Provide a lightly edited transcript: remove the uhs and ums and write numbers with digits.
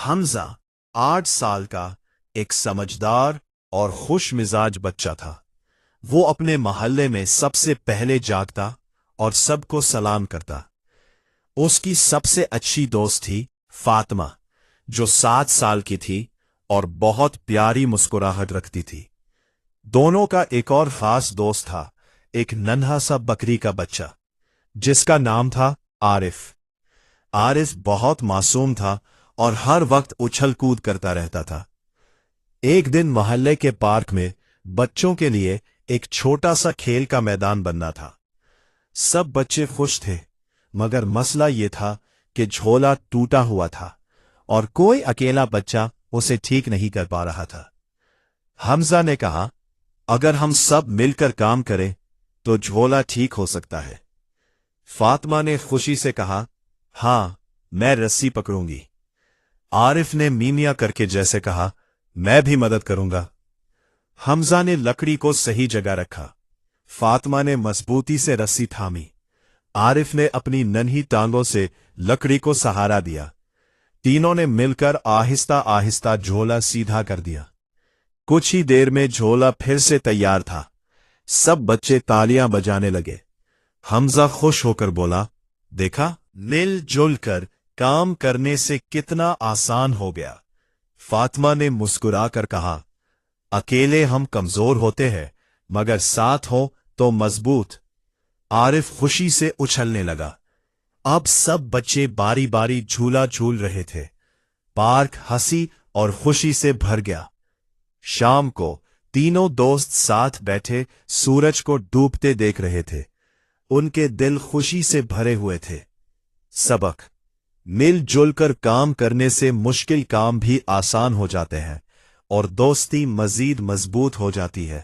حمزہ 8 سال کا ایک سمجھدار اور خوش مزاج بچہ تھا۔ وہ اپنے محلے میں سب سے پہلے جاگتا اور سب کو سلام کرتا۔ اس کی سب سے اچھی دوست تھی فاطمہ، جو 7 سال کی تھی اور بہت پیاری مسکراہٹ رکھتی تھی۔ دونوں کا ایک اور خاص دوست تھا، ایک ننھا سا بکری کا بچہ جس کا نام تھا عارف۔ عارف بہت معصوم تھا اور ہر وقت اچھل کود کرتا رہتا تھا۔ ایک دن محلے کے پارک میں بچوں کے لیے ایک چھوٹا سا کھیل کا میدان بننا تھا۔ سب بچے خوش تھے، مگر مسئلہ یہ تھا کہ جھولا ٹوٹا ہوا تھا اور کوئی اکیلا بچہ اسے ٹھیک نہیں کر پا رہا تھا۔ حمزہ نے کہا، اگر ہم سب مل کر کام کریں تو جھولا ٹھیک ہو سکتا ہے۔ فاطمہ نے خوشی سے کہا، ہاں، میں رسی پکڑوں گی۔ عارف نے میمیاں کر کے جیسے کہا، میں بھی مدد کروں گا۔ حمزہ نے لکڑی کو صحیح جگہ رکھا، فاطمہ نے مضبوطی سے رسی تھامی، عارف نے اپنی ننھی ٹانگوں سے لکڑی کو سہارا دیا۔ تینوں نے مل کر آہستہ آہستہ جھولا سیدھا کر دیا۔ کچھ ہی دیر میں جھولا پھر سے تیار تھا۔ سب بچے تالیاں بجانے لگے۔ حمزہ خوش ہو کر بولا، دیکھا، مل جل کر کام کرنے سے کتنا آسان ہو گیا۔ فاطمہ نے مسکرا کر کہا، اکیلے ہم کمزور ہوتے ہیں، مگر ساتھ ہو تو مضبوط۔ عارف خوشی سے اچھلنے لگا۔ اب سب بچے باری باری جھولا جھول رہے تھے۔ پارک ہنسی اور خوشی سے بھر گیا۔ شام کو تینوں دوست ساتھ بیٹھے سورج کو ڈوبتے دیکھ رہے تھے۔ ان کے دل خوشی سے بھرے ہوئے تھے۔ سبق: مل جل کر کام کرنے سے مشکل کام بھی آسان ہو جاتے ہیں اور دوستی مزید مضبوط ہو جاتی ہے۔